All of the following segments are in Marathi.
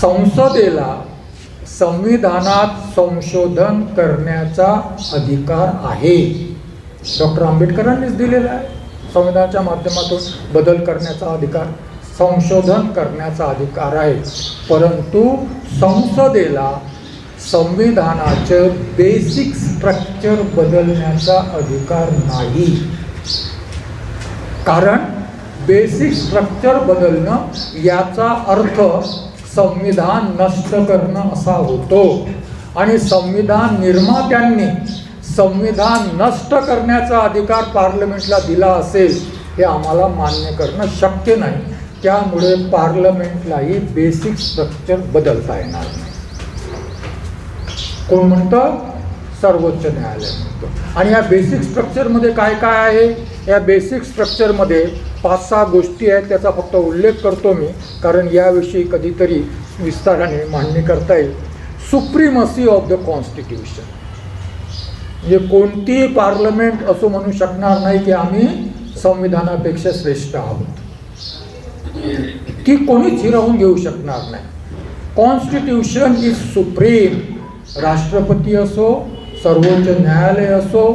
संसदेला संविधानात संशोधन करण्याचा अधिकार आहे. डॉक्टर आंबेडकरांनीच दिलेला आहे. संविधानाच्या माध्यमातून बदल करण्याचा अधिकार, संशोधन करण्याचा अधिकार आहे. परंतु संसदेला संविधानाचं बेसिक स्ट्रक्चर बदलण्याचा अधिकार नाही. कारण बेसिक स्ट्रक्चर बदलणं याचा अर्थ संविधान नष्ट करणं असा होतो. आणि संविधान निर्मात्यांनी संविधान नष्ट करण्याचा अधिकार पार्लमेंटला दिला असेल हे आम्हाला मान्य करणं शक्य नाही. त्यामुळे पार्लमेंटलाही बेसिक स्ट्रक्चर बदलता येणार नाही. कोण म्हणतं? सर्वोच्च न्यायालय म्हणतं. आणि या बेसिक स्ट्रक्चरमध्ये काय काय आहे? या बेसिक स्ट्रक्चरमध्ये 5-6 गोष्टी आहेत. त्याचा फक्त उल्लेख करतो मी, कारण याविषयी कधीतरी विस्ताराने मांडणी करता येईल. सुप्रीमसी ऑफ द कॉन्स्टिट्यूशन, म्हणजे कोणतीही पार्लमेंट असं म्हणू शकणार नाही की आम्ही संविधानापेक्षा श्रेष्ठ आहोत. ती कोणीच हिरावून घेऊ शकणार नाही. Constitution is supreme. राष्ट्रपती असो, सर्वोच्च न्यायालय असो,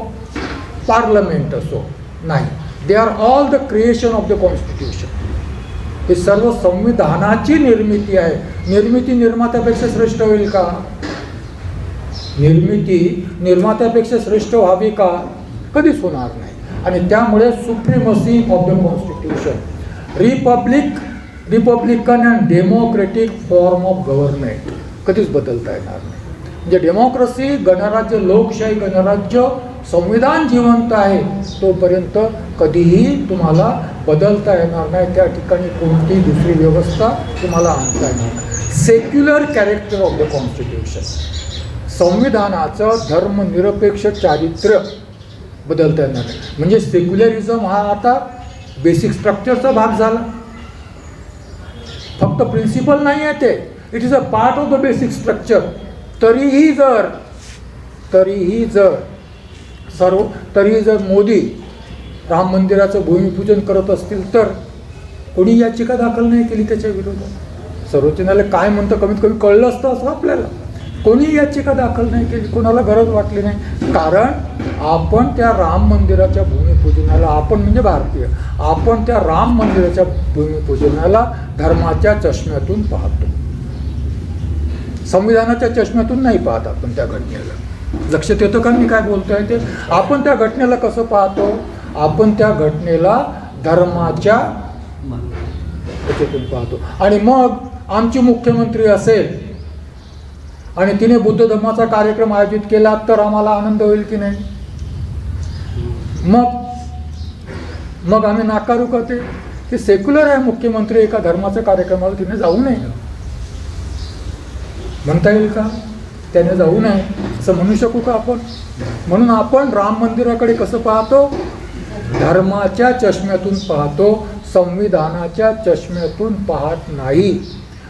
पार्लमेंट असो, नाही, they are all the creation of the constitution. हे सर्व संविधानाची निर्मिती आहे. निर्मिती निर्मात्यापेक्षा श्रेष्ठ होईल का? निर्मिती निर्मात्यापेक्षा श्रेष्ठ व्हावी का? कधीच होणार नाही. आणि त्यामुळे supremacy of the constitution, Republican and democratic form of government कधीच बदलता येणार नाही. म्हणजे डेमोक्रेसी, गणराज्य, लोकशाही गणराज्य, संविधान जिवंत आहे तोपर्यंत कधीही तुम्हाला बदलता येणार नाही. त्या ठिकाणी कोणतीही दुसरी व्यवस्था तुम्हाला आणता येणार नाही. Secular character of the constitution, संविधानाचं धर्मनिरपेक्ष चारित्र्य बदलता येणार नाही. म्हणजे सेक्युलरिझम हा आता बेसिक स्ट्रक्चरचा भाग झाला. फक्त प्रिन्सिपल नाही आहे ते, it is a part of the basic structure. तरीही जर मोदी राम मंदिराचं भूमिपूजन करत असतील तर कोणी याचिका दाखल नाही केली त्याच्या विरोधात. सर्वोच्च न्यायालय काय म्हणतं कमीत कमी कळलं असतं असं आपल्याला. कोणी याचिका दाखल नाही केली, कोणाला गरज वाटली नाही. कारण आपण त्या राम मंदिराच्या भूमिपूजनाला, आपण म्हणजे भारतीय, आपण त्या राम मंदिराच्या भूमिपूजनाला धर्माच्या चष्म्यातून पाहतो, संविधानाच्या चष्म्यातून नाही पाहत आपण त्या घटनेला. लक्षात येतं का मी काय बोलतोय ते? आपण त्या घटनेला कसं पाहतो? आपण त्या घटनेला धर्माच्या त्याच्यातून पाहतो. आणि मग आमची मुख्यमंत्री असेल आणि तिने बुद्ध धर्माचा कार्यक्रम आयोजित केला तर आम्हाला आनंद होईल की नाही? मग आम्ही नाकारू करते की सेक्युलर आहे मुख्यमंत्री, एका धर्माच्या कार्यक्रमाला तिने जाऊ नये म्हणता येईल का? त्याने जाऊ नये असं म्हणू शकू का आपण? म्हणून आपण राम मंदिराकडे कसं पाहतो? धर्माच्या चष्म्यातून पाहतो, संविधानाच्या चष्म्यातून पाहत नाही.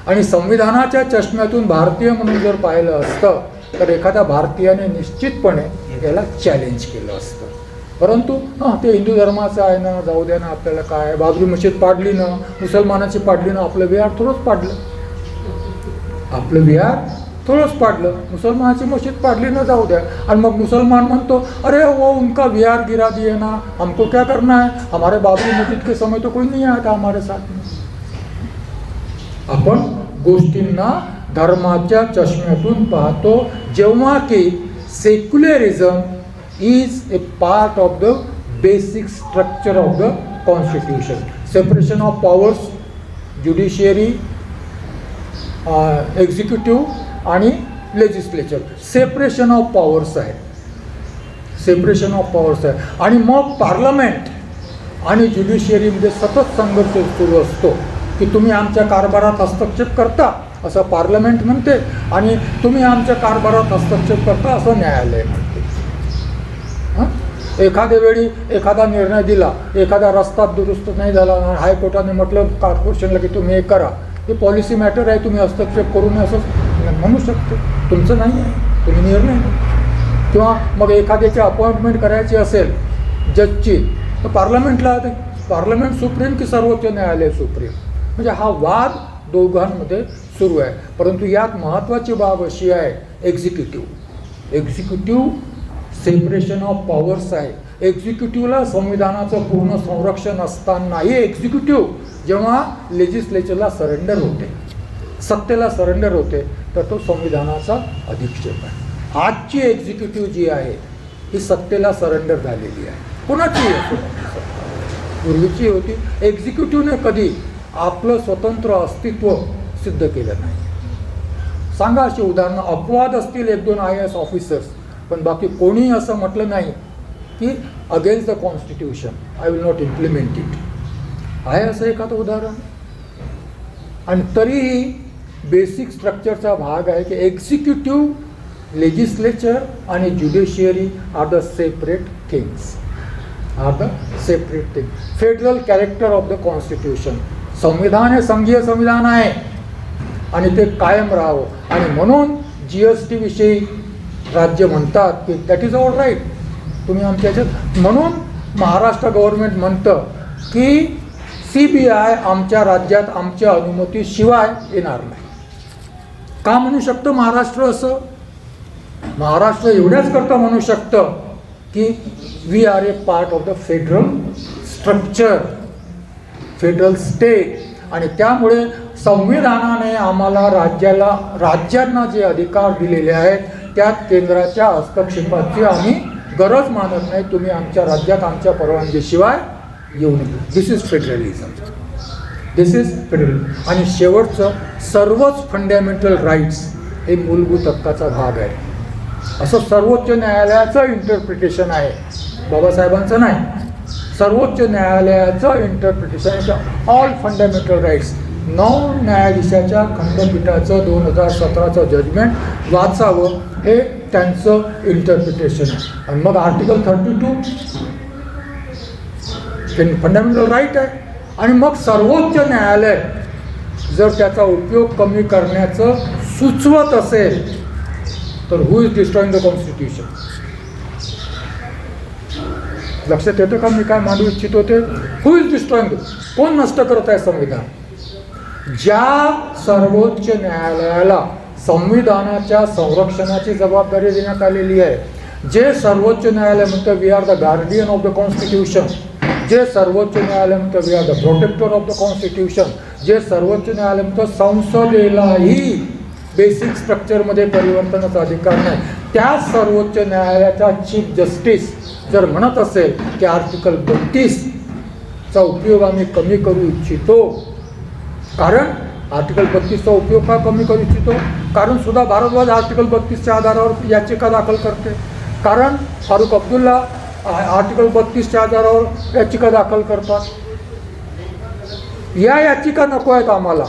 आणि संविधानाच्या चष्म्यातून भारतीय म्हणून जर पाहिलं असतं तर एखाद्या भारतीयाने निश्चितपणे याला चॅलेंज केलं असतं. परंतु ते हिंदू धर्माचं आहे ना, जाऊ द्या ना, आपल्याला काय, बाबरी मशीद पाडली ना, मुसलमानाची पाडली ना, आपलं विहार थोडंच पाडलं, आपलं विहार थोडंच पाडलं, मुसलमानाची मस्जिद पाडली ना, जाऊ द्या. आणि मग मुसलमान म्हणतो अरे वो उनका विहार गिरा दिए ना, हमको क्या करना है, हमारे बाबरी मस्जिद के समय तो कोई नहीं आया था हमारे साथ में. आपण गोष्टींना धर्माच्या चष्म्यातून पाहतो, जेव्हा की secularism is a part of the basic structure of the constitution. Separation of powers, judiciary, executive आणि लेजिस्लेचर, सेपरेशन ऑफ पॉवर्स आहे, सेपरेशन ऑफ पॉवर्स आहे. आणि मग पार्लमेंट आणि ज्युडिशियरीमध्ये सतत संघर्ष सुरू असतो की तुम्ही आमच्या कारभारात हस्तक्षेप करता असं पार्लमेंट म्हणते, आणि तुम्ही आमच्या कारभारात हस्तक्षेप करता असं न्यायालय म्हणते. एखाद्या वेळी एखादा निर्णय दिला, एखादा रस्ता दुरुस्त नाही झाला, हायकोर्टाने म्हटलं कॉर्पोरेशनला की तुम्ही हे करा, हे पॉलिसी मॅटर आहे, तुम्ही हस्तक्षेप करू नये असं म्हणू शकतो, तुमचं नाही आहे, तुम्ही निर्णय. किंवा मग एखाद्याची अपॉइंटमेंट करायची असेल जजची तर पार्लमेंटला, पार्लमेंट सुप्रीम की सर्वोच्च न्यायालय सुप्रीम, म्हणजे हा वाद दोघांमध्ये सुरू आहे. परंतु यात महत्त्वाची बाब अशी आहे, एक्झिक्युटिव्ह सेपरेशन ऑफ पॉवर्स आहे. एक्झिक्युटिव्हला संविधानाचं पूर्ण संरक्षण असतानाही एक्झिक्युटिव्ह जेव्हा लेजिस्लेचरला सरेंडर होते, सत्तेला सरेंडर होते, तर तो संविधानाचा अधिक्षेप आहे. आजची एक्झिक्युटिव्ह जी आहे ही सत्तेला सरेंडर झालेली आहे. कोणाची असो, पूर्वीची होती. एक्झिक्युटिव्हने कधी आपलं स्वतंत्र अस्तित्व सिद्ध केलं नाही. सांगा अशी उदाहरणं, अपवाद असतील 1-2 IAS ऑफिसर्स, पण बाकी कोणी असं म्हटलं नाही की against the constitution I will not implement it. आहे असं एखादं उदाहरण? आणि तरीही बेसिक स्ट्रक्चरचा भाग आहे की एक्झिक्युटिव्ह, लेजिस्लेचर आणि judiciary are the separate things. Federal character of the constitution. संविधान हे संघीय संविधान आहे आणि ते कायम राहावं. आणि म्हणून GST विषयी राज्य म्हणतात की दॅट इज अवर राईट, तुम्ही आमच्या ह्याच्यात. म्हणून महाराष्ट्र गव्हर्नमेंट म्हणतं की CBI आमच्या राज्यात आमच्या अनुमतीशिवाय येणार नाही. का म्हणू शकतं महाराष्ट्र असं? महाराष्ट्र एवढ्याच करता म्हणू शकतं की we are a part of the federal structure, federal state. आणि त्यामुळे संविधानाने आम्हाला राज्यांना जे अधिकार दिलेले आहेत त्यात केंद्राच्या हस्तक्षेपाची आम्ही गरज मानत नाही. तुम्ही आमच्या राज्यात आमच्या परवानगीशिवाय येऊ नये. This is federalism. This is federalism. आणि शेवटचं, सर्वच फंडामेंटल राईट्स हे मूलभूत हक्काचा भाग आहे, असं सर्वोच्च न्यायालयाचं इंटरप्रिटेशन आहे, बाबासाहेबांचं नाही. सर्वोच्च न्यायालयाचं इंटरप्रिटेशन, ऑल फंडामेंटल राईट्स. 9 न्यायाधीशाच्या खंडपीठाचं 2017चं जजमेंट वाचावं, हे त्यांचं इंटरप्रिटेशन आहे. आणि मग आर्टिकल 32 फंडामेंटल राईट आहे. आणि मग सर्वोच्च न्यायालय जर त्याचा उपयोग कमी करण्याचं सुचवत असेल तर हू इज डिस्ट्रॉईंग द कॉन्स्टिट्यूशन? लक्षात येतं का मी काय मांडू इच्छित होते? Who is डिस्ट्रॉईंग? कोण नष्ट करत आहे संविधान? ज्या सर्वोच्च न्यायालयाला संविधानाच्या संरक्षणाची जबाबदारी देण्यात आलेली आहे, जे सर्वोच्च न्यायालय म्हणतं we are the guardian of the constitution, जे सर्वोच्च न्यायालय म्हणतं we are the protector of the constitution, जे सर्वोच्च न्यायालय म्हणतं संसदेलाही बेसिक स्ट्रक्चरमध्ये परिवर्तनाचा अधिकार नाही, त्या सर्वोच्च न्यायालयाचा चीफ जस्टिस जर म्हणत असेल की आर्टिकल 32चा उपयोग आम्ही कमी करू इच्छितो, कारण आर्टिकल 32चा उपयोग का कमी करू इच्छितो? कारण सुद्धा भारद्वाज आर्टिकल 32च्या आधारावर याचिका दाखल करते, कारण फारुख अब्दुल्ला आर्टिकल 32च्या आधारावर याचिका दाखल करतात. या याचिका नको आहेत आम्हाला.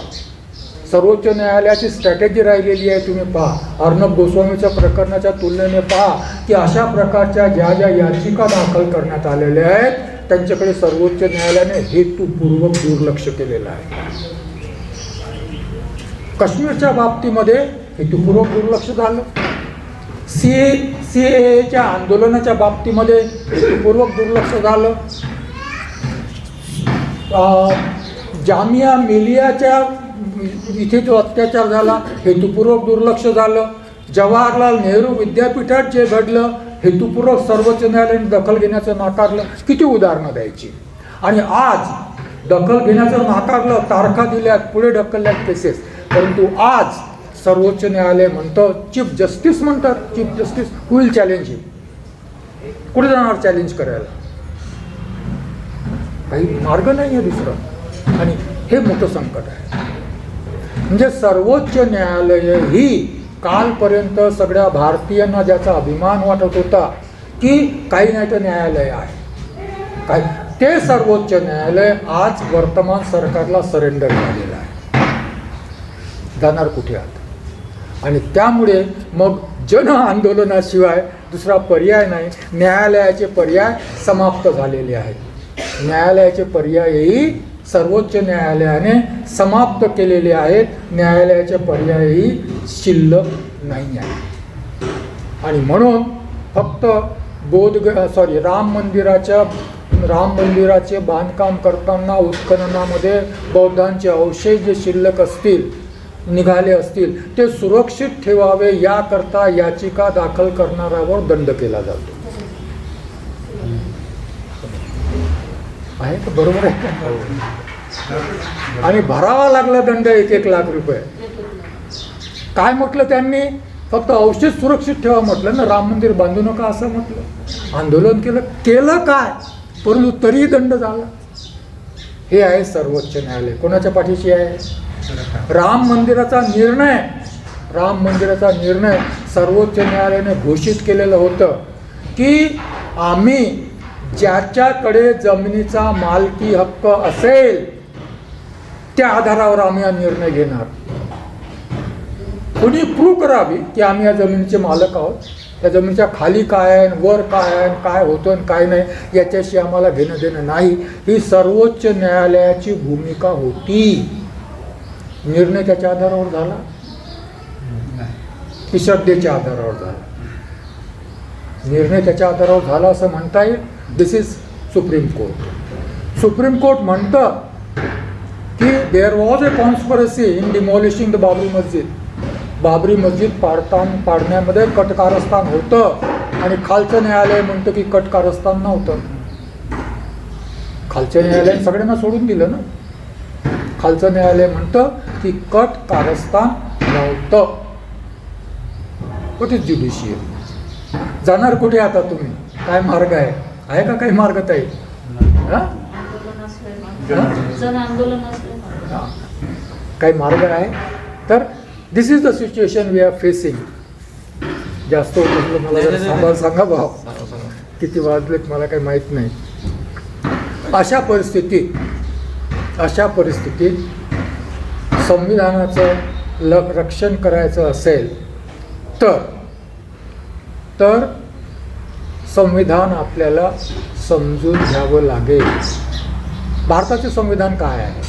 सर्वोच्च न्यायालयाची स्ट्रॅटेजी राहिलेली आहे, तुम्ही पहा. अर्णब गोस्वामीच्या प्रकरणाच्या तुलनेने पहा की अशा प्रकारच्या ज्या ज्या याचिका दाखल करण्यात आलेल्या आहेत त्यांच्याकडे सर्वोच्च न्यायालयाने हेतुपूर्वक दुर्लक्ष केलेलं आहे. काश्मीरच्या बाबतीमध्ये हेतुपूर्वक दुर्लक्ष झालं. CAAच्या आंदोलनाच्या बाबतीमध्ये हेतुपूर्वक दुर्लक्ष झालं. जामिया मिलियाच्या इथे जो अत्याचार झाला हेतुपूर्वक दुर्लक्ष झालं. जवाहरलाल नेहरू विद्यापीठात जे घडलं हेतुपूर्वक सर्वोच्च न्यायालयाने दखल घेण्याचं नाकारलं. किती उदाहरणं द्यायची. आणि आज दखल घेण्याचं नाकारलं, तारखा दिल्यात, पुढे ढकलल्यात केसेस. परंतु आज सर्वोच्च न्यायालय म्हणतं, चीफ जस्टिस म्हणतात, chief justice who will challenge him? कुठे जाणार चॅलेंज करायला? काही मार्ग नाही आहे दुसरा. आणि हे मोठं संकट आहे. म्हणजे सर्वोच्च न्यायालय ही कालपर्यंत सगळ्या भारतीयांना ज्याचा अभिमान वाटत होता की काही नाही तर न्यायालय आहे, काय ते सर्वोच्च न्यायालय आज वर्तमान सरकारला सरेंडर झालेलं आहे. जाणार कुठे आता? आणि त्यामुळे मग जन आंदोलनाशिवाय दुसरा पर्याय नाही. न्यायालयाचे पर्याय समाप्त झालेले आहेत. न्यायालयाचे पर्यायही सर्वोच्च न्यायालयाने समाप्त केलेले आहेत. न्यायालयाचे पर्यायही शिल्लक नाही आहे. आणि म्हणून फक्त राम मंदिराच्या राम मंदिराचे बांधकाम करताना उत्खननामध्ये बौद्धांचे अवशेष जे शिल्लक असतील, निघाले असतील, ते सुरक्षित ठेवावे याकरता याचिका दाखल करणाऱ्यावर दंड केला जातो. आहे का? बरोबर आहे का? आणि भरावा लागला दंड 1-1 लाख रुपये. काय म्हटलं त्यांनी? फक्त अवशेष सुरक्षित ठेवा म्हटलं ना, राम मंदिर बांधू नका असं म्हटलं. आंदोलन केलं काय, परंतु तरीही दंड झाला. हे आहे सर्वोच्च न्यायालय. कोणाच्या पाठीशी आहे? राम मंदिराचा निर्णय सर्वोच्च न्यायालयाने घोषित केलेलं होतं की आम्ही ज्याच्याकडे जमिनीचा मालकी हक्क असेल त्या आधारावर आम्ही हा निर्णय घेणार. कोणी प्रूव्ह करावी की आम्ही या जमिनीचे मालक आहोत, त्या जमिनीच्या खाली काय आहे, वर काय आहे, काय होतं आणि काय नाही याच्याशी आम्हाला घेणं देणं नाही. ही सर्वोच्च न्यायालयाची भूमिका होती. निर्णय त्याच्या आधारावर झाला की श्रद्धेच्या आधारावर झाला? निर्णय त्याच्या आधारावर झाला असं म्हणता येईल. This is Supreme Court. Supreme Court म्हणतं की there was a conspiracy in demolishing the Babri Masjid. Babri मस्जिद पाडण्यामध्ये कटकारस्थान होतं आणि खालचं न्यायालय म्हणतं की कटकारस्थान नव्हतं. खालच्या न्यायालयाने सगळ्यांना सोडून दिलं ना. खालचं न्यायालय म्हणतं की कटकारस्थान नव्हतं. What is judicial? जाणार कुठे आता तुम्ही? काय मार्ग आहे का काही मार्ग ताई? काही मार्ग आहे? तर this is the situation we are facing. जास्त होतं मला जरा सांगा भाव, किती वाजलेत मला काही माहीत नाही. अशा परिस्थितीत संविधानाचं रक्षण करायचं असेल तर संविधान आपल्याला समजून घ्यावं लागेल. भारताचे संविधान काय आहे?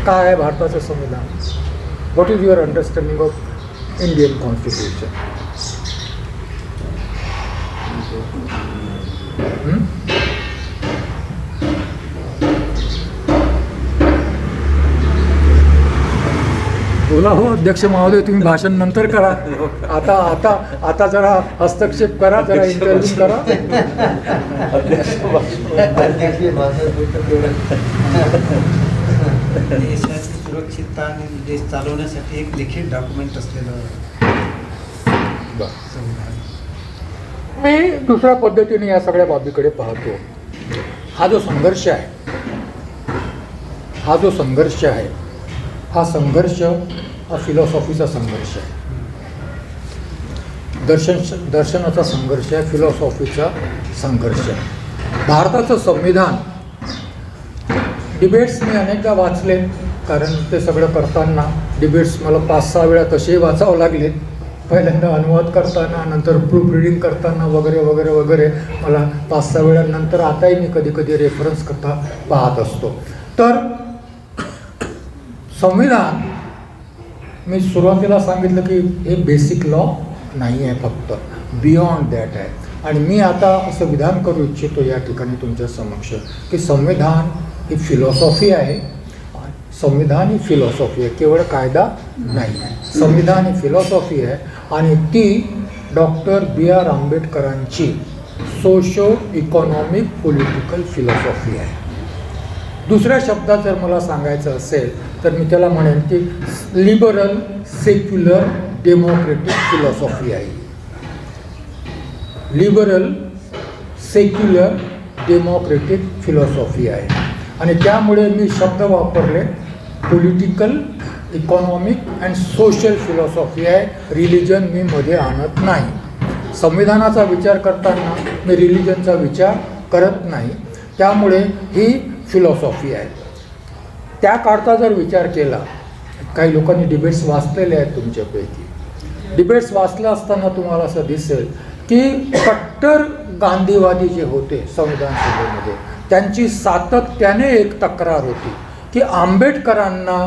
काय आहे भारताचं संविधान? What is your understanding of Indian constitution? बोला हो अध्यक्ष महोदय, तुम्ही भाषण नंतर करा. आता जरा हस्तक्षेप करा, जरा इंटरव्ह्यू करा. देशाची सुरक्षितता आणि देश चालवण्यासाठी एक लिखित डॉक्युमेंट असलेलं संविधान. मी दुसऱ्या पद्धतीने या सगळ्या बाबीकडे पाहतो. हा जो संघर्ष आहे हा फिलॉसॉफीचा संघर्ष आहे. दर्शनाचा संघर्ष आहे, फिलॉसॉफीचा संघर्ष आहे. भारताचं संविधान डिबेट्स मी अनेकदा वाचले, कारण ते सगळं करताना डिबेट्स मला 5-6 वेळा तसेही वाचावं लागले. पहिल्यांदा अनुवाद करताना, नंतर प्रूफ रिडिंग करताना वगैरे वगैरे वगैरे मला 5-6 वेळानंतर आताही मी कधी रेफरन्स करता पाहत असतो. तर संविधान, मी सुरुवातीला सांगितलं की हे बेसिक लॉ नाही आहे, फक्त बियॉन्ड दॅट आहे. आणि मी आता असं विधान करू इच्छितो या ठिकाणी तुमच्या समक्ष की संविधान ही फिलॉसॉफी आहे. संविधान ही फिलॉसॉफी आहे, केवळ कायदा नाही आहे. संविधान ही फिलॉसॉफी आहे आणि ती डॉक्टर B.R. आंबेडकरांची सोशो इकॉनॉमिक पॉलिटिकल फिलॉसॉफी आहे. दुसऱ्या शब्दात जर मला सांगायचं असेल तर मी त्याला म्हणेन की लिबरल सेक्युलर डेमोक्रेटिक फिलॉसॉफी आहे. लिबरल सेक्युलर डेमोक्रेटिक फिलॉसॉफी आहे. आणि त्यामुळे मी शब्द वापरले political, economic and social philosophy आहे. रिलिजन मी मध्ये आणत नाही. संविधानाचा विचार करताना मी रिलिजनचा विचार करत नाही. त्यामुळे ही फिलॉसॉफी आहे. त्या काळचा जर विचार केला, काही लोकांनी डिबेट्स वाचलेले आहेत तुमच्यापैकी. डिबेट्स वाचलं असताना तुम्हाला असं दिसेल की कट्टर गांधीवादी जे होते संविधान सभेमध्ये, त्यांची सातत्याने एक तक्रार होती की आंबेडकरांना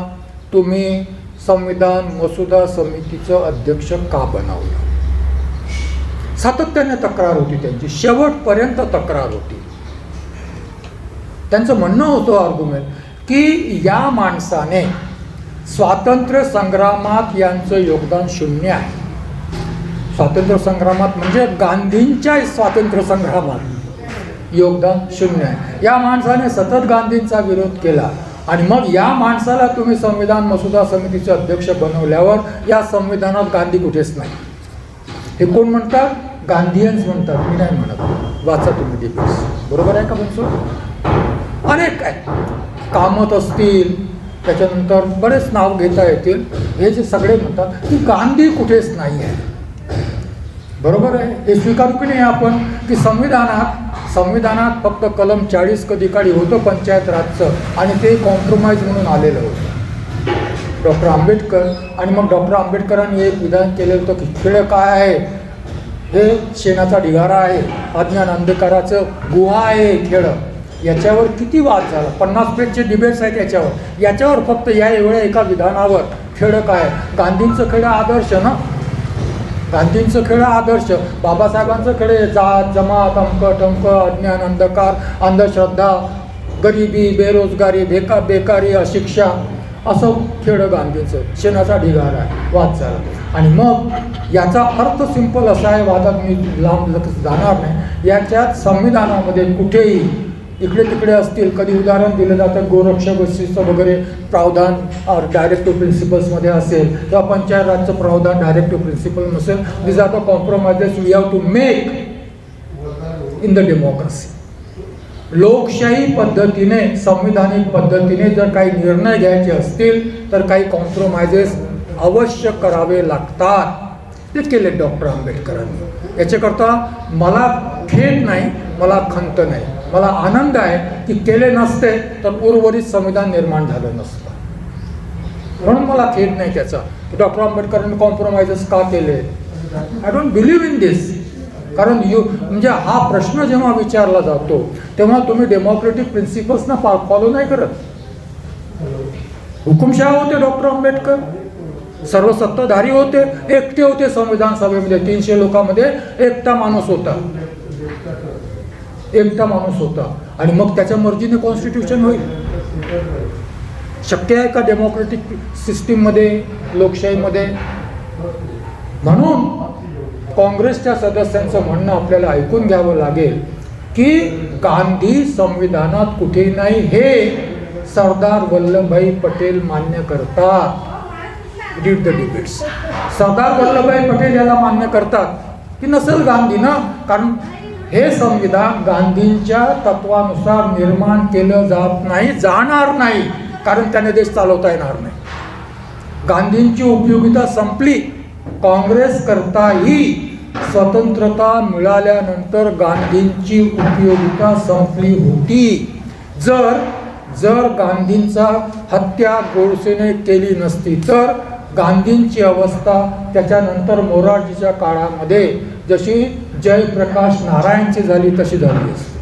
तुम्ही संविधान मसुदा समितीचं अध्यक्ष का बनवलं. सातत्याने तक्रार होती त्यांची, शेवटपर्यंत तक्रार होती. त्यांचं म्हणणं होतं आर्ग्युमेंट की या माणसाने स्वातंत्र्य संग्रामात यांचं योगदान शून्य आहे. स्वातंत्र्य संग्रामात म्हणजे गांधींच्या स्वातंत्र्य संग्रामात योगदान शून्य आहे. या माणसाने सतत गांधींचा विरोध केला आणि मग या माणसाला तुम्ही संविधान मसुदा समितीचे अध्यक्ष बनवल्यावर या संविधानात गांधी कुठेच नाही. हे कोण म्हणतात? गांधीयन्स म्हणतात, मी नाही म्हणत. वाचा तुम्ही डिबेट्स. बरोबर आहे का बनसोड? अनेक आहे, कामत असतील, त्याच्यानंतर बरेच नाव घेता येतील. हे जे सगळे म्हणतात की गांधी कुठेच नाही आहे. बरोबर आहे, हे स्वीकारू की नाही आपण की संविधानात फक्त कलम 40 कधी काळी होतं पंचायत राजचं आणि ते कॉम्प्रोमाइज म्हणून आलेलं होतं डॉक्टर आंबेडकर. आणि मग डॉक्टर आंबेडकरांनी एक विधान केलं होतं की खेळ काय आहे? हे शेणाचा ढिगारा आहे, अज्ञान अंधकाराचं गुहा आहे खेळ. याच्यावर किती वाद झाला, 50 पेजचे डिबेट्स आहेत याच्यावर फक्त या एवढ्या एका विधानावर. खेळ काय? गांधींचं खेळ आदर्श ना, गांधींचं खेळ आदर्श, बाबासाहेबांचं खेळ जात जमात अमक टमक अज्ञान अंधकार अंधश्रद्धा गरिबी बेरोजगारी बेकारी अशिक्षा असं खेळ गांधींचं. शेणाचा ढिगारा आहे, वाद झाला. आणि मग याचा अर्थ सिंपल असा आहे, वादात मी लांब जाणार नाही. याच्यात संविधानामध्ये कुठेही इकडे तिकडे असतील, कधी उदाहरण दिलं जातं गोरक्ष बक्षीचं वगैरे प्रावधान डायरेक्टिव्ह प्रिन्सिपल्समध्ये असेल किंवा पंचायत राजचं प्रावधान डायरेक्टिव्ह प्रिन्सिपल नसेल. This are the compromises we have to make in the democracy. लोकशाही पद्धतीने संविधानिक पद्धतीने जर काही निर्णय घ्यायचे असतील तर काही कॉम्प्रोमाइजेस अवश्य करावे लागतात. ते केले डॉक्टर आंबेडकरांनी. याच्याकरता मला खेद नाही, मला खंत नाही, मला आनंद आहे की केले नसते तर उर्वरित संविधान निर्माण झालं नसतं. म्हणून मला खेद नाही त्याचा की डॉक्टर आंबेडकरांनी कॉम्प्रोमाइजेस का केले. I don't believe in this. कारण म्हणजे हा प्रश्न जेव्हा विचारला जातो तेव्हा तुम्ही डेमोक्रेटिक प्रिन्सिपल्सना फॉलो नाही करत. हुकुमशाह होते डॉक्टर आंबेडकर, सर्व सत्ताधारी होते, एकटे होते संविधान सभेमध्ये. 300 लोकांमध्ये एकटा माणूस होता आणि मग त्याच्या मर्जीने कॉन्स्टिट्यूशन होईल. शक्य आहे का डेमोक्रेटिक सिस्टीममध्ये, लोकशाहीमध्ये? म्हणून काँग्रेसच्या सदस्यांचं म्हणणं आपल्याला ऐकून घ्यावं लागेल की गांधी संविधानात कुठेही नाही हे सरदार वल्लभभाई पटेल मान्य करतात. Read the debates. Sardar Vallabhbhai Patel याला मान्य करतात की नसेल गांधी ना, कारण हे संविधान गांधींच्या तत्वानुसार निर्माण केलं जाणार नाही, कारण त्याने देश चालवता येणार नाही. गांधींची उपयोगिता संपली. काँग्रेस करताही स्वतंत्रता मिळाल्यानंतर गांधींची उपयोगिता संपली होती. जर गांधींचा हत्या गोडसेने केली नसती तर गांधींची अवस्था त्याच्यानंतर मोरारजीच्या काळामध्ये जशी जयप्रकाश नारायणची झाली तशी झाली असते.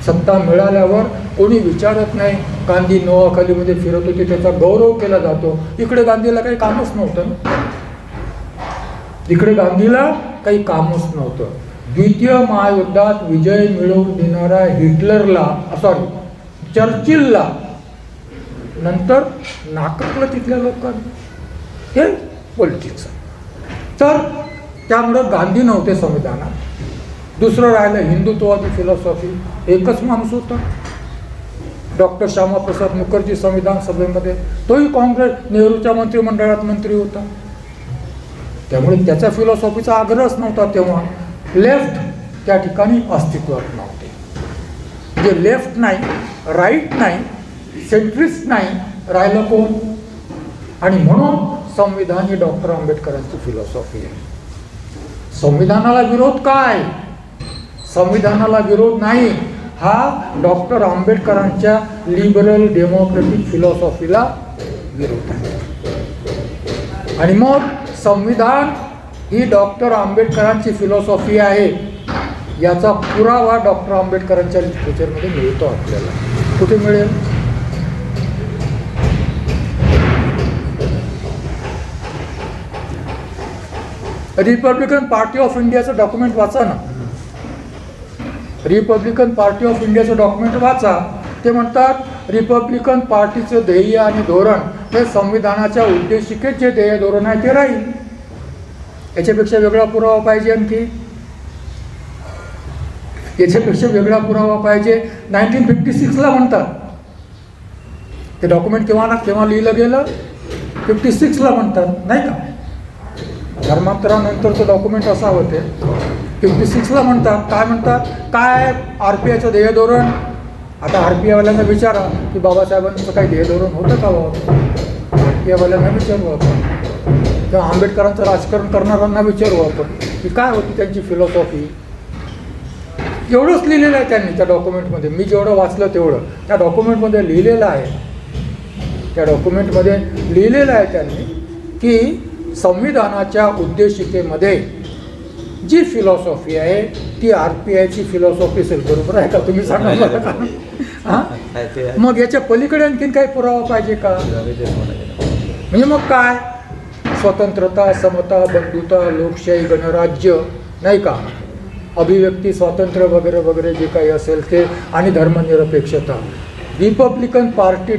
सत्ता मिळाल्यावर कोणी विचारत नाही. गांधी नोआखालीमध्ये फिरत होते, त्याचा गौरव केला जातो. इकडे गांधीला काही कामच नव्हतं. द्वितीय महायुद्धात विजय मिळवून देणाऱ्या चर्चिलला नंतर नाकारलं तिथल्या लोकांनी. हे पॉलिटिक्स. तर त्यामुळं गांधी नव्हते संविधानात. दुसरं राहिलं हिंदुत्ववादी फिलॉसॉफी. एकच माणूस होता, डॉक्टर श्यामाप्रसाद मुखर्जी संविधान सभेमध्ये. तोही काँग्रेस नेहरूच्या मंत्रिमंडळात मंत्री होता. त्यामुळे त्याच्या फिलॉसॉफीचा आग्रहच नव्हता तेव्हा. लेफ्ट त्या ठिकाणी अस्तित्वात नव्हते. म्हणजे लेफ्ट नाही, राईट नाही, सेंट्रिस्ट नाही, राहिलं कोण? आणि म्हणून संविधान ही डॉक्टर आंबेडकरांची फिलॉसॉफी आहे. संविधानाला विरोध काय? संविधानाला विरोध नाही, हा डॉक्टर आंबेडकरांच्या लिबरल डेमोक्रेटिक फिलॉसॉफीला विरोध आहे. आणि मग संविधान ही डॉक्टर आंबेडकरांची फिलॉसॉफी आहे याचा पुरावा डॉक्टर आंबेडकरांच्या लिटरेचरमध्ये मिळतो आपल्याला. कुठे मिळेल? रिपब्लिकन पार्टी ऑफ इंडियाचं डॉक्युमेंट वाचा ना. रिपब्लिकन पार्टी ऑफ इंडियाचं डॉक्युमेंट वाचा. ते म्हणतात रिपब्लिकन पार्टीचं ध्येय आणि धोरण हे संविधानाच्या उद्देशिकेत जे ध्येय धोरण आहे ते राहील. याच्यापेक्षा वेगळा पुरावा पाहिजे आणखी? याच्यापेक्षा वेगळा पुरावा पाहिजे. 1956ला म्हणतात. ते डॉक्युमेंट केव्हा लिहिलं गेलं? 56ला म्हणतात, नाही का? धर्मांतरानंतरचं डॉक्युमेंट असा होते. 56ला म्हणतात. काय म्हणतात? काय RPIचं ध्येय धोरण? आता RPIवाल्यांना विचारा की बाबासाहेबांचं काही ध्येय धोरण होतं का बाबा? RPIवाल्यांना विचारू आपण, किंवा आंबेडकरांचं राजकारण करणाऱ्यांना विचारू आपण की काय होती त्यांची फिलॉसॉफी. एवढंच लिहिलेलं आहे त्यांनी त्या डॉक्युमेंटमध्ये. मी जेवढं वाचलं तेवढं त्या डॉक्युमेंटमध्ये लिहिलेलं आहे. त्या डॉक्युमेंटमध्ये लिहिलेलं आहे त्यांनी की संविधानाच्या उद्देशिकेमध्ये जी फिलॉसॉफी आहे ती RPIची फिलॉसॉफी असेल. बरोबर आहे का? तुम्ही सांगा मला का? हां, मग याच्या पलीकडे आणखीन काही पुरावा पाहिजे का? म्हणजे मग काय? स्वतंत्रता, समता, बंधुता, लोकशाही, गणराज्य, नाही का, अभिव्यक्ती स्वातंत्र्य वगैरे वगैरे जे काही असेल ते, आणि धर्मनिरपेक्षता. रिपब्लिकन पार्टी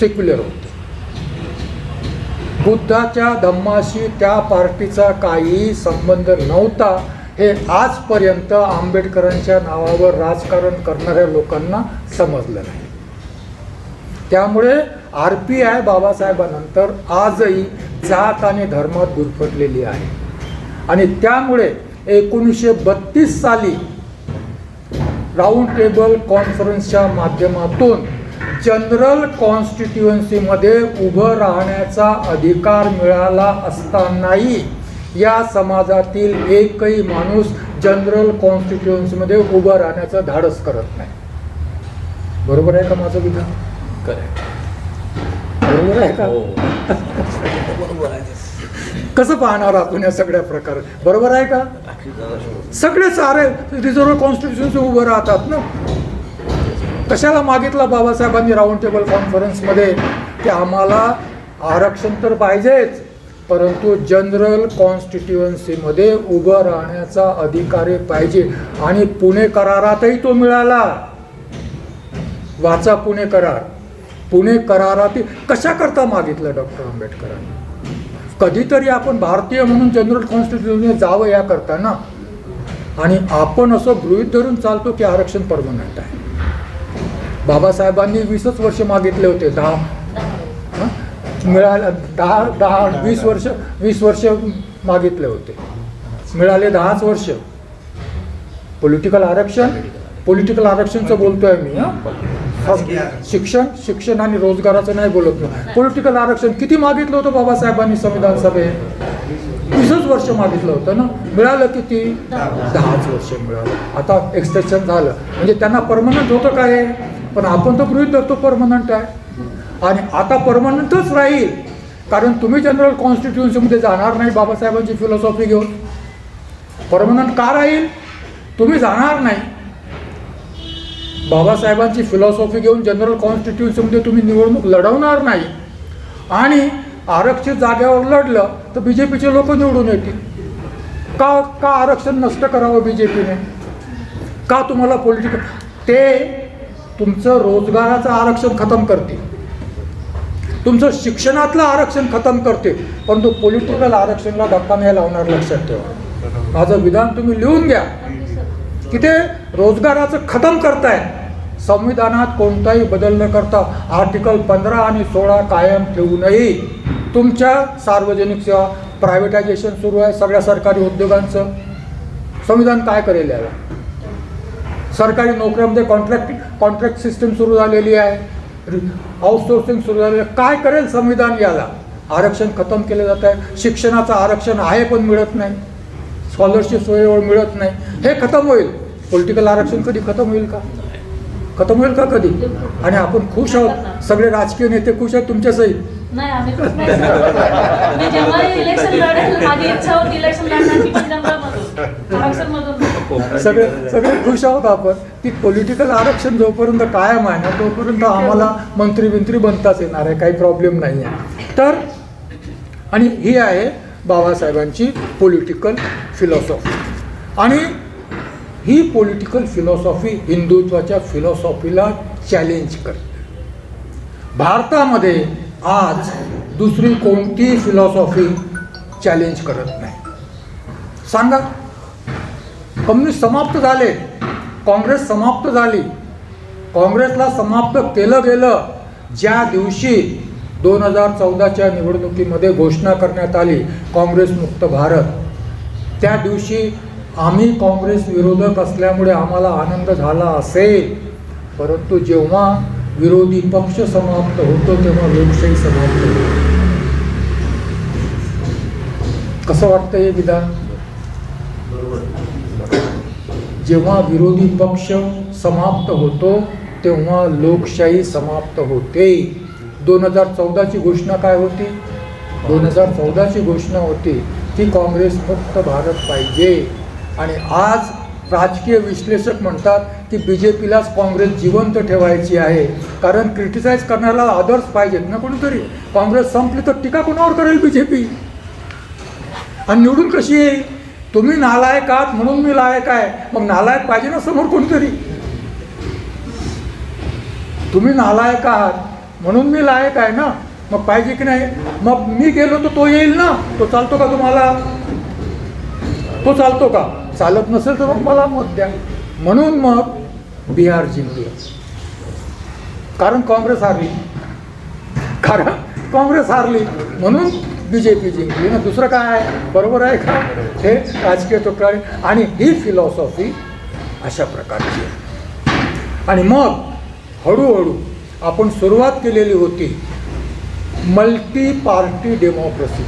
सेक्युलर होते. बुद्धाच्या धम्माशी त्या पार्टीचा काहीही संबंध नव्हता. हे आजपर्यंत आंबेडकरांच्या नावावर राजकारण करणाऱ्या लोकांना समजलं नाही. त्यामुळे RPI बाबासाहेबांनंतर आजही जात आणि धर्मात गुरफटलेली आहे. आणि त्यामुळे 1932 साली राऊंड टेबल कॉन्फरन्सच्या माध्यमातून जनरल कॉन्स्टिट्युएन्सीमध्ये उभं राहण्याचा अधिकार मिळाला असतानाही या समाजातील एकही माणूस जनरल कॉन्स्टिट्युएन्सीमध्ये उभं राहण्याचं धाडस करत नाही. बरोबर आहे का माझं विधान? बरोबर आहे का? कसं पाहणार आपण या सगळ्या प्रकार? बरोबर आहे का? सगळे सारे रिझर्व्ह कॉन्स्टिट्युएन्सी उभं राहतात ना. कशाला मागितलं बाबासाहेबांनी राऊंड टेबल कॉन्फरन्समध्ये की आम्हाला आरक्षण तर पाहिजेच, परंतु जनरल कॉन्स्टिट्युएन्सीमध्ये उभं राहण्याचा अधिकारी पाहिजे. आणि पुणे करारातही तो मिळाला. वाचा पुणे करार. पुणे करारात कशाकरता मागितलं डॉक्टर आंबेडकरांनी? कधीतरी आपण भारतीय म्हणून जनरल कॉन्स्टिट्युएन्सीने जावं याकरता ना. आणि आपण असं गृहीत धरून चालतो की आरक्षण परमनंट आहे. बाबासाहेबांनी 20च वर्ष मागितले होते. 20 वर्ष मागितले होते, मिळाले 10च वर्ष. पॉलिटिकल आरक्षणचं बोलतोय मी. शिक्षण आणि रोजगाराचं नाही बोलत मी. पॉलिटिकल आरक्षण किती मागितलं होतं बाबासाहेबांनी संविधान सभेत? 20च वर्ष मागितलं होतं ना. मिळालं किती? 10च वर्ष मिळालं. आता एक्सटेन्शन झालं म्हणजे त्यांना परमनंट होतं काय? पण आपण तर गृहीत धरतो परमनंट आहे. आणि आता परमनंटच राहील, कारण तुम्ही जनरल कॉन्स्टिट्युएन्सीमध्ये जाणार नाही बाबासाहेबांची फिलॉसॉफी घेऊन. परमनंट का राहील? तुम्ही जाणार नाही. बाबासाहेबांची फिलॉसॉफी घेऊन जनरल कॉन्स्टिट्युएन्सीमध्ये तुम्ही निवडणूक लढवणार नाही. आणि आरक्षित जागेवर लढलं तर BJPचे लोक निवडून येतील. का आरक्षण नष्ट करावं BJPने? का तुम्हाला पॉलिटिकल? ते तुमचं रोजगाराचं आरक्षण खतम करते, तुमचं शिक्षणातलं आरक्षण खतम करते, परंतु पॉलिटिकल आरक्षणाला धक्का नाही लावणार. लक्षात ठेवा. माझं विधान तुम्ही लिहून घ्या की ते रोजगाराचं खतम करताय. संविधानात कोणताही बदल न करता आर्टिकल 15 आणि 16 कायम ठेवूनही तुमच्या सार्वजनिक सेवा प्रायव्हेटायझेशन सुरू आहे. सगळ्या सरकारी उद्योगांचं संविधान काय करेल याला? सरकारी नोकऱ्यामध्ये कॉन्ट्रॅक्ट सिस्टम सुरू झालेली आहे, आउटसोर्सिंग सुरू झालेलं आहे. काय करेल संविधान याला? आरक्षण खतम केलं जात आहे. शिक्षणाचं आरक्षण आहे पण मिळत नाही, स्कॉलरशिप सोयीवर मिळत नाही. हे खतम होईल. पॉलिटिकल आरक्षण कधी खतम होईल का? खतम होईल का कधी? आणि आपण खुश आहोत, सगळे राजकीय नेते खुश आहेत तुमच्यासहित. नाही, आम्ही खुश नाही. मी जेव्हा इलेक्शन लढेल, माझी इच्छा होती इलेक्शन लढण्याची, पण जंगलामधून, आरक्षणमधून. सगळे खुश आहोत आपण. ती पॉलिटिकल आरक्षण जोपर्यंत कायम आहे ना तोपर्यंत आम्हाला मंत्री बनताच येणार आहे, काही प्रॉब्लेम नाही आहे. तर आणि ही आहे बाबासाहेबांची पॉलिटिकल फिलॉसॉफी. आणि ही पॉलिटिकल फिलॉसॉफी हिंदुत्वाच्या फिलॉसॉफीला चॅलेंज करते. भारतामध्ये आज दुसरी कोणतीही फिलॉसॉफी चॅलेंज करत नाही. सांगा, कम्युनिस्ट समाप्त झाले, काँग्रेस समाप्त झाली. काँग्रेसला समाप्त केलं गेलं ज्या दिवशी 2014च्या निवडणुकीमध्ये घोषणा करण्यात आली काँग्रेस मुक्त भारत. त्या दिवशी आम्ही काँग्रेस विरोधक असल्यामुळे आम्हाला आनंद झाला असेल, परंतु जेव्हा विरोधी पक्ष समाप्त होतो तेव्हा लोकशाही समाप्त होते. कसं वाटतं हे विधान? जेव्हा विरोधी पक्ष समाप्त होतो तेव्हा लोकशाही समाप्त होते. 2014ची घोषणा काय होती? 2014ची घोषणा होती की काँग्रेस मुक्त भारत पाहिजे. आणि आज राजकीय विश्लेषक म्हणतात की BJPलाच काँग्रेस जिवंत ठेवायची आहे, कारण क्रिटिसाइज करण्याला अदर्स पाहिजेत ना कोणीतरी. काँग्रेस संपली तर टीका कोणावर करेल BJP? आणि निवडून कशी येईल? तुम्ही नालायक आहात म्हणून मी लायक आहे, मग नालायक पाहिजे ना समोर कोणीतरी. तुम्ही नालायक आहात म्हणून मी लायक आहे ना, मग पाहिजे की नाही? मग मी गेलो तर तो येईल ना. तो चालतो का तुम्हाला? तो चालतो का? चालत नसेल तर मग मला मत द्या. म्हणून मग बिहार जिंकलं, कारण काँग्रेस हारली म्हणून BJP जिंकली ना. दुसरं काय आहे? बरोबर आहे का? हे राजकीय तुकडे. आणि ही फिलॉसॉफी अशा प्रकारची आहे. आणि मग हळूहळू आपण सुरुवात केलेली होती मल्टी पार्टी डेमोक्रेसी.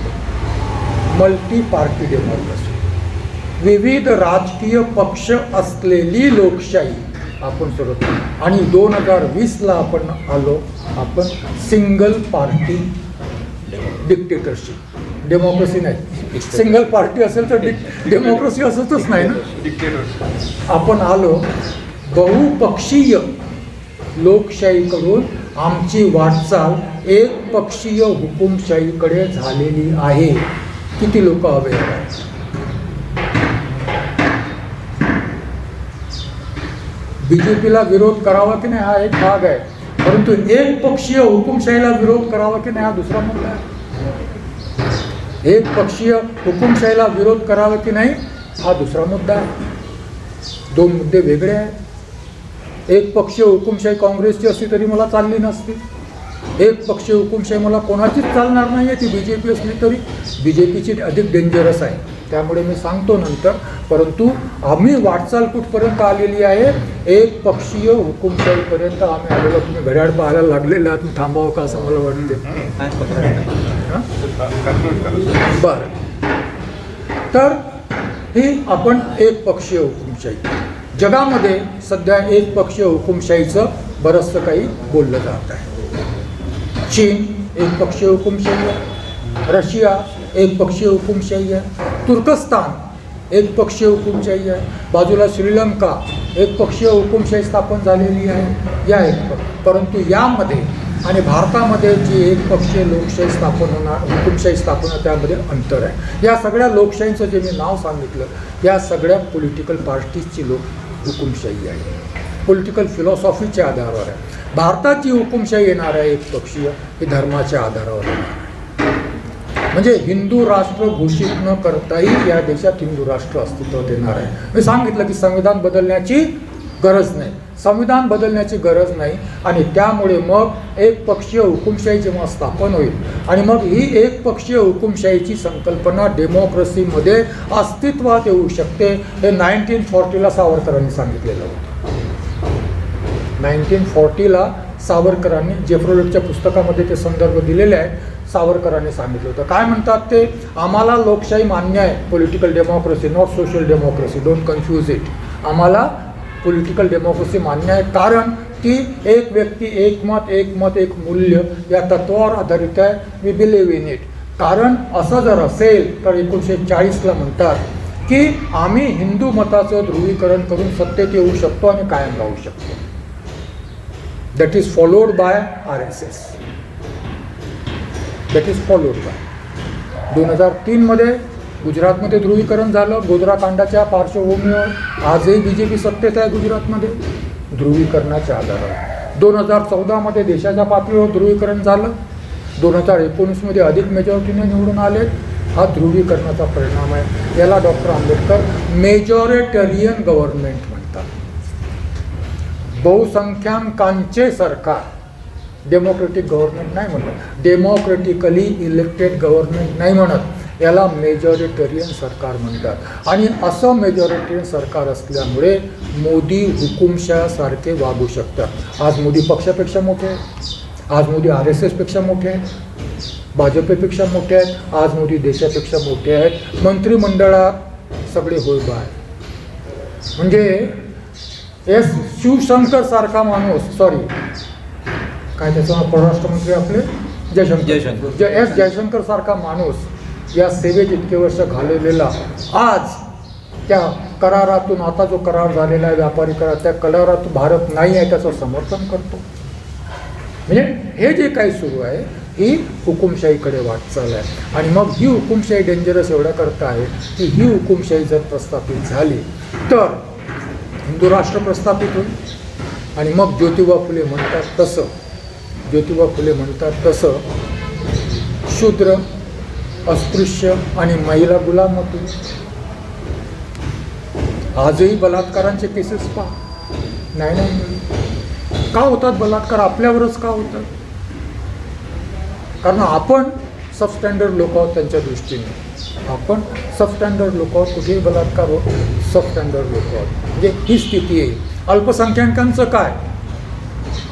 विविध राजकीय पक्ष असलेली लोकशाही आपण सुरू केली. आणि 2020ला आपण आलो सिंगल पार्टी डिक्टेटरशिप. डेमोक्रेसी नाही, सिंगल पार्टी असेल तर डेमोक्रेसी असतच नाही ना. आपण आलो बहुपक्षीय लोकशाहीकडून आमची वाटचाल एक पक्षीय हुकुमशाहीकडे झालेली आहे. किती लोक हवे आहेत? BJPला विरोध करावा की नाही हा एक भाग आहे, परंतु एक पक्षीय हुकुमशाहीला विरोध करावा की नाही हा दुसरा मुद्दा आहे. एक पक्षीय हुकुमशाहीला विरोध करावा की नाही हा दुसरा मुद्दा आहे. दोन मुद्दे वेगळे आहेत. एक पक्षीय हुकुमशाही काँग्रेसची असली तरी मला चालली नसती. एक पक्षीय हुकुमशाही मला कोणाचीच चालणार नाही आहे, ती BJP असली तरी. BJPची अधिक डेंजरस आहे, त्यामुळे मी सांगतो नंतर. परंतु आम्ही वाटचाल कुठपर्यंत आलेली आहे? एक पक्षीय हुकुमशाहीपर्यंत आम्ही आलेलो. तुम्ही घड्याळ पाहायला लागलेले आहात, तुम्ही थांबावं का असं मला वाटते. बरं, तर ही आपण एक पक्षीय हुकुमशाही. जगामध्ये सध्या एक पक्षीय हुकुमशाहीचं बरंचसं काही बोललं जात आहे. चीन एक पक्षीय हुकुमशाही आहे, रशिया एक पक्षीय हुकुमशाही आहे, तुर्कस्तान एक पक्षीय हुकुमशाही आहे, बाजूला श्रीलंका एक पक्षीय हुकुमशाही स्थापन झालेली आहे. या एक परंतु यामध्ये आणि भारतामध्ये जी एक पक्षीय लोकशाही स्थापन होणार, हुकुमशाही स्थापन होणार, त्यामध्ये अंतर आहे. या सगळ्या लोकशाहीचं जे मी नाव सांगितलं, या सगळ्या पॉलिटिकल पार्टीजची हुकुमशाही आहे, पॉलिटिकल फिलॉसॉफीच्या आधारावर आहे. भारताची हुकुमशाही येणार आहे एक पक्षीय, ही धर्माच्या आधारावर येणार आहे. म्हणजे हिंदू राष्ट्र घोषित न करताही या देशात हिंदू राष्ट्र अस्तित्वात येणार आहे. मी सांगितलं की संविधान बदलण्याची गरज नाही, संविधान बदलण्याची गरज नाही. आणि त्यामुळे मग एक पक्षीय हुकुमशाही जेव्हा स्थापन होईल आणि मग ही एक पक्षीय हुकुमशाहीची संकल्पना डेमोक्रेसीमध्ये अस्तित्वात येऊ शकते. हे 1940ला सावरकरांनी सांगितलेलं होतं. 1940ला सावरकरांनी जेफ्रोलेटच्या पुस्तकामध्ये ते संदर्भ दिलेले आहेत. सावरकरांनी सांगितलं होतं. काय म्हणतात ते? आम्हाला लोकशाही मान्य आहे, political democracy, not social democracy, don't confuse it. आम्हाला पॉलिटिकल डेमोक्रेसी मान्य आहे, कारण ती एक व्यक्ती एक मत एक मूल्य या तत्वावर आधारित आहे. We believe in it. कारण असं जर असेल तर 1940ला म्हणतात की आम्ही हिंदू मताचं ध्रुवीकरण करून सत्तेत येऊ शकतो आणि कायम राहू शकतो. That is followed by RSS. That is followed by. 2003मध्ये गुजरातमध्ये ध्रुवीकरण झालं. गोधराकांडाच्या पार्श्वभूमीवर आजही BJP सत्तेत आहे गुजरातमध्ये ध्रुवीकरणाच्या आधारावर. 2014मध्ये देशाच्या पातळीवर ध्रुवीकरण झालं. 2019मध्ये अधिक मेजॉरिटीने निवडून आले. हा ध्रुवीकरणाचा परिणाम आहे. याला डॉक्टर आंबेडकर मेजॉरिटेरियन गव्हर्नमेंट म्हणतात. बहुसंख्याकांचे सरकार, डेमोक्रेटिक गव्हर्नमेंट नाही म्हणत, डेमोक्रेटिकली इलेक्टेड गव्हर्नमेंट नाही म्हणत, याला मेजॉरिटेरियन सरकार म्हणतात. आणि असं मेजॉरिटेरियन सरकार असल्यामुळे मोदी हुकुमशाहसारखे वागू शकतात. आज मोदी पक्षापेक्षा मोठे आहेत, आज मोदी RSSपेक्षा मोठे आहेत, भाजपपेक्षा मोठे आहेत, आज मोदी देशापेक्षा मोठे आहेत. मंत्रिमंडळात सगळे होयबा आहेत. म्हणजे एस शिवशंकर सारखा माणूस, सॉरी काय त्याचं परराष्ट्र मंत्री आपले जयशंकर, एस जयशंकर सारखा माणूस या सेवेत इतके वर्ष घालवलेला आज त्या करारातून, आता जो करार झालेला आहे व्यापारी करार, त्या करारातून भारत नाही आहे त्याचं समर्थन करतो. म्हणजे हे जे काही सुरू आहे ही हुकुमशाहीकडे वाटचाल आहे. आणि मग ही हुकुमशाही डेंजरस एवढ्या करता आहे की ही हुकुमशाही जर प्रस्थापित झाली तर हिंदू राष्ट्र प्रस्थापित होईल. आणि मग ज्योतिबा फुले म्हणतात तसं शूद्र, अस्पृश्य आणि महिला गुलाम होतील. आजही बलात्कारांचे केसेस पहा, नाही का होतात बलात्कार, आपल्यावरच का होतात? कारण आपण सबस्टँडर्ड लोक आहोत त्यांच्या दृष्टीने, आपण सबस्टँडर्ड लोक आहोत, कुठेही बलात्कार होत सबस्टँडर्ड लोक आहोत. म्हणजे ही स्थिती आहे. अल्पसंख्याकांचं काय?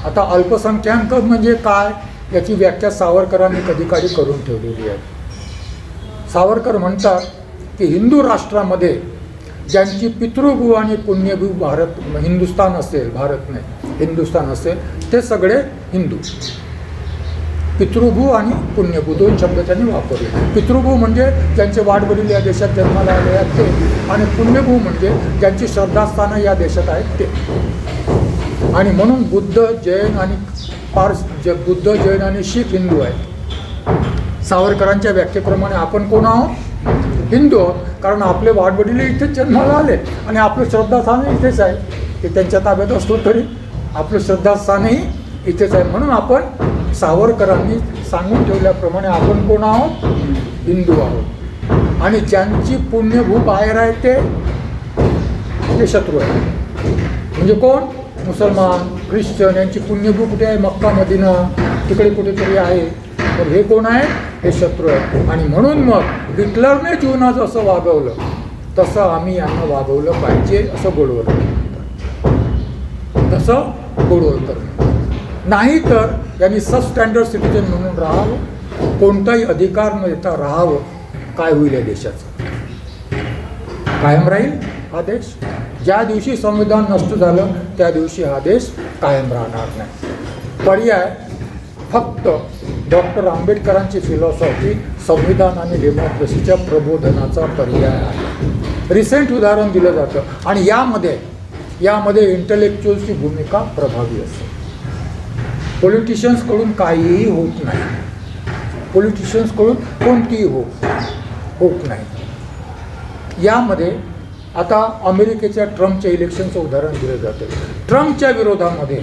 आता अल्पसंख्याक म्हणजे काय याची व्याख्या सावरकरांनी कधी काळी करून ठेवलेली आहे. सावरकर म्हणतात की हिंदू राष्ट्रामध्ये ज्यांची पितृभू आणि पुण्यभू हिंदुस्थान असेल, भारत नाही हिंदुस्थान असेल, ते सगळे हिंदू. पितृभू आणि पुण्यभू दोन शब्द त्यांनी वापरले. पितृभू म्हणजे ज्यांचे वाडवडील या देशात जन्माला आले आहेत ते, आणि पुण्यभू म्हणजे ज्यांची श्रद्धास्थानं या देशात आहेत ते. आणि म्हणून बुद्ध, जैन आणि शीख हिंदू आहेत. सावरकरांच्या व्याख्येप्रमाणे आपण कोण आहोत? हिंदू आहोत. कारण आपले वाडवडील इथेच जन्माला आले आणि आपलं श्रद्धास्थान इथेच आहे. ते त्यांच्या ताब्यात असलो तरी आपलं श्रद्धास्थानही इथेच आहे. म्हणून आपण सावरकरांनी सांगून ठेवल्याप्रमाणे आपण कोण आहोत? हिंदू आहोत. आणि ज्यांची पुण्यभू बाहेर आहे ते शत्रू आहे. म्हणजे कोण? मुसलमान, ख्रिश्चन यांची पुण्यभू कुठे आहे? मक्का, मदिना तिकडे कुठेतरी आहे. तर हे कोण आहे? हे शत्रू आहे. आणि म्हणून मग हिटलरने जीवना जसं वागवलं तसं आम्ही यांना वागवलं पाहिजे असं गोडवळकर नाही तर यांनी सबस्टँडर्ड सिटिझन म्हणून राहावं, कोणताही अधिकार न देता राहावं. काय होईल या देशाचं? कायम राहील हा देश? ज्या दिवशी संविधान नष्ट झालं त्या दिवशी हा देश कायम राहणार नाही. पर्याय फक्त डॉक्टर आंबेडकरांची फिलॉसॉफी संविधान आणि डेमोक्रेसीच्या प्रबोधनाचा पर्याय आहे. रिसेंट उदाहरण दिलं जातं आणि यामध्ये इंटलेक्च्युअलची भूमिका प्रभावी असते. पॉलिटिशियन्सकडून काहीही होत नाही. पॉलिटिशियन्सकडून कोणतीही होत नाही. यामध्ये आता अमेरिकेच्या ट्रम्पच्या इलेक्शनचं उदाहरण दिलं जातं. ट्रम्पच्या विरोधामध्ये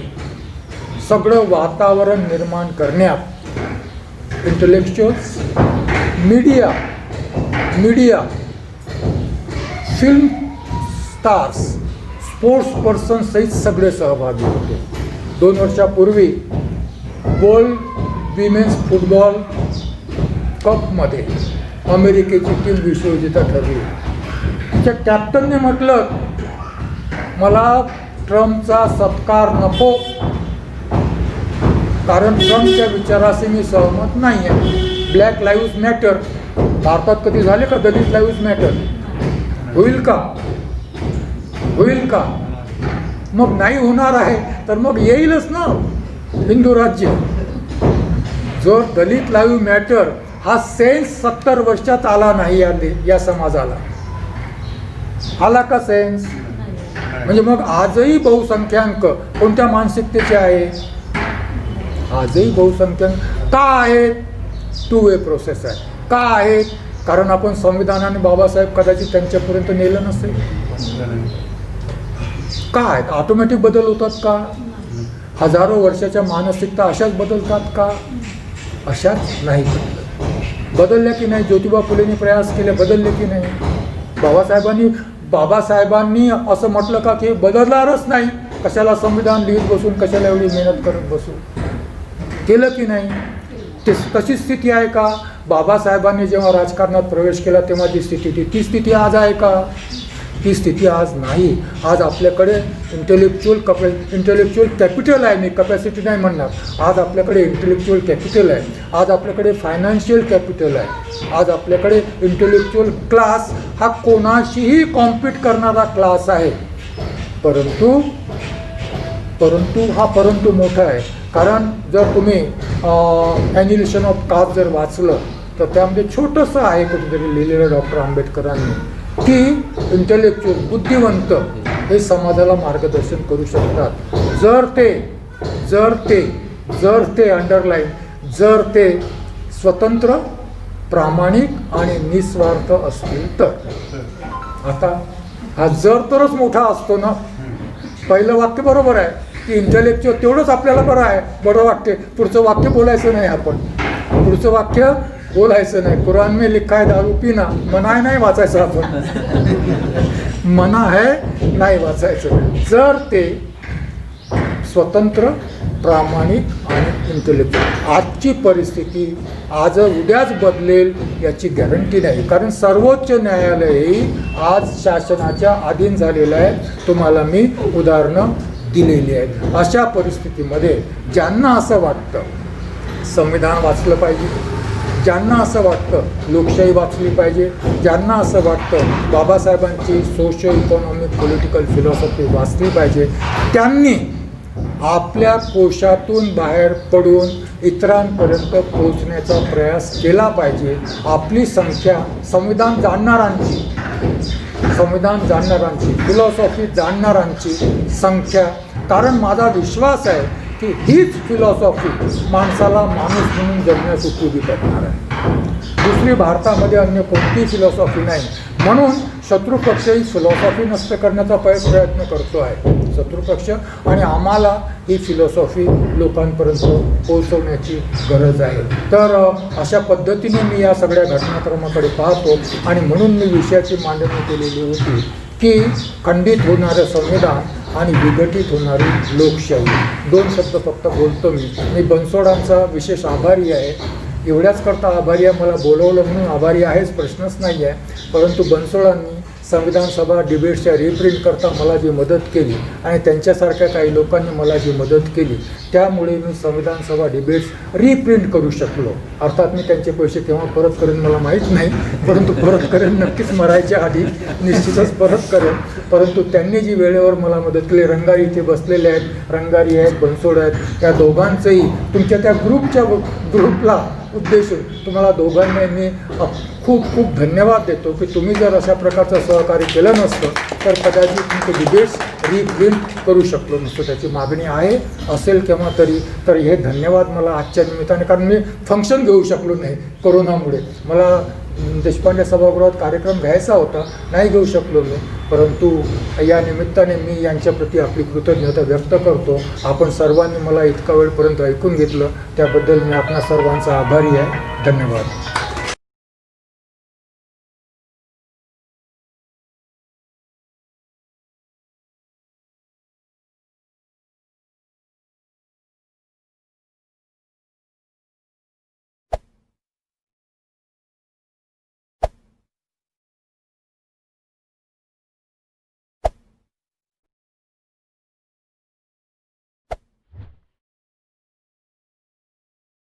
सगळं वातावरण निर्माण करण्यात intellectuals, media, film stars, sports person सहित सगळे सहभागी होते. 2 वर्षापूर्वी वर्ल्ड विमेन्स फुटबॉल कपमध्ये अमेरिकेची टीम विश्वविजेता ठरली. तिच्या कॅप्टनने म्हटलं, मला ट्रम्पचा सत्कार नको, कारण ट्रम्पच्या विचाराशी मी सहमत नाही आहे. ब्लॅक लाईव्ज मॅटर भारतात कधी झाले का? दलित लाईव्ज मॅटर होईल का? मग नाही होणार आहे तर मग येईलच ना हिंदू राज्य. जर दलित लाईव्ह मॅटर हा सेन्स 70 वर्षात आला नाही या समाजाला, आला का सेन्स? म्हणजे मग आजही बहुसंख्याक कोणत्या मानसिकतेचे आहे? आजही बहुसंख्याक का आहेत? 2 वे प्रोसेस आहे. का आहेत? कारण आपण संविधानाने बाबासाहेब कदाचित त्यांच्यापर्यंत नेलं नसेल. काय ऑटोमॅटिक बदल होतात का? हजारो वर्षाच्या मानसिकता अशाच बदलतात का? अशाच नाही बदलल्या की नाही? ज्योतिबा फुलेंनी प्रयास केले, बदलले की नाही? बाबासाहेबांनी असं म्हटलं का की बदलणारच नाही, कशाला संविधान लिहित बसून, कशाला एवढी मेहनत करत बसू? केलं की नाही? तशी स्थिती आहे का? बाबासाहेबांनी जेव्हा राजकारणात प्रवेश केला तेव्हा जी स्थिती होती ती स्थिती आज आहे का? ती स्थिती आज नाही. आज आपल्याकडे इंटेलेक्च्युअल कॅपिटल आहे. मी कपॅसिटी नाही म्हणणार. आज आपल्याकडे इंटेलेक्च्युअल कॅपिटल आहे. आज आपल्याकडे फायनान्शियल कॅपिटल आहे. आज आपल्याकडे इंटेलेक्च्युअल क्लास हा कोणाशीही कॉम्पीट करणारा क्लास आहे. परंतु हा परंतु मोठा आहे. कारण जर तुम्ही ॲनिलिशन ऑफ कास्ट जर वाचलं तर त्यामध्ये छोटंसं आहे कुठेतरी लिहिलेलं डॉक्टर आंबेडकरांनी की इंटेलेक्च्युअल बुद्धिवंत हे समाजाला मार्गदर्शन करू शकतात जर ते अंडरलाईन जर ते स्वतंत्र, प्रामाणिक आणि निस्वार्थ असतील तर. आता हा जर तरच मोठा असतो ना. पहिलं वाक्य बरोबर आहे की इंटेलेक्च्युअल तेवढंच आपल्याला बरं वाटते. पुढचं वाक्य बोलायचं नाही. आपण पुढचं वाक्य बोलायचं नाही. कुरान में लिखा है दारू पीना, मना नाही वाचायचं. आपण मना है नाही वाचायचं. जर ते स्वतंत्र, प्रामाणिक आणि इंटेलेक्च्युअल. आजची परिस्थिती आज उद्याच बदलेल याची गॅरंटी नाही. कारण सर्वोच्च न्यायालयही आज शासनाच्या अधीन झालेलं आहे. तुम्हाला मी उदाहरणं दिलेली आहेत. अशा परिस्थितीमध्ये ज्यांना असं वाटतं संविधान वाचलं पाहिजे, ज्यांना असं वाटतं लोकशाही वाचली पाहिजे, ज्यांना असं वाटतं बाबासाहेबांची सोशो इकॉनॉमिक पॉलिटिकल फिलॉसॉफी वाचली पाहिजे, त्यांनी आपल्या कोशातून बाहेर पडून इतरांपर्यंत पोहोचण्याचा प्रयास केला पाहिजे. आपली संख्या संविधान जाणणारांची फिलॉसॉफी जाणणारांची संख्या. कारण माझा विश्वास आहे की हीच फिलॉसॉफी माणसाला माणूस म्हणून जगण्यास उपयोगी पडणार आहे. दुसरी भारतामध्ये अन्य कोणतीही फिलॉसॉफी नाही. म्हणून शत्रुपक्ष ही फिलॉसॉफी नष्ट करण्याचा प्रयत्न करतो आहे. शत्रुपक्ष आणि आम्हाला ही फिलॉसॉफी लोकांपर्यंत पोहोचवण्याची गरज आहे. तर अशा पद्धतीने मी या सगळ्या घटनाक्रमाकडे पाहतो आणि म्हणून मी विषयाची मांडणी केलेली होती की खंडित होणारं संविधान आणि विघटित होणारी लोकशाही. 2 शब्द फक्त बोलतो मी बनसोडांचा विशेष आभारी आहे. एवढ्याच करता आभारी आहे, मला बोलवलं म्हणून आभारी आहेच, प्रश्नच नाही आहे. परंतु बनसोडांनी संविधान सभा डिबेट्सच्या रिप्रिंट करता मला जी मदत केली आणि त्यांच्यासारख्या काही लोकांनी मला जी मदत केली त्यामुळे मी संविधान सभा डिबेट्स रिप्रिंट करू शकलो. अर्थात मी त्यांचे पैसे केव्हा परत करेन मला माहीत नाही, परंतु परत करेन नक्कीच. मरायच्या आधी निश्चितच परत करेन. परंतु त्यांनी जी वेळेवर मला मदत केली, रंगारी इथे बसलेले आहेत, रंगारी आहेत, बनसोड आहेत, त्या दोघांचंही तुमच्या त्या ग्रुपला उद्देशून तुम्हाला दोघांना मी खूप खूप धन्यवाद देतो की तुम्ही जर अशा प्रकारचं सहकार्य केलं नसतं तर कदाचित मी ते डिबेट्स रिप्रिंट करू शकलो नसतो. त्याची मागणी आहे असेल केव्हा तरी. तर हे धन्यवाद मला आजच्या निमित्ताने, कारण मी फंक्शन घेऊ शकलो नाही कोरोनामुळे. मला देशपांडे सभागृहात कार्यक्रम घ्यायचा होता, नाही घेऊ शकलो मी. परंतु या निमित्ताने मी यांच्याप्रती आपली कृतज्ञता व्यक्त करतो. आपण सर्वांनी मला इतका वेळपर्यंत ऐकून घेतलं त्याबद्दल मी आपणा सर्वांचा आभारी आहे. धन्यवाद.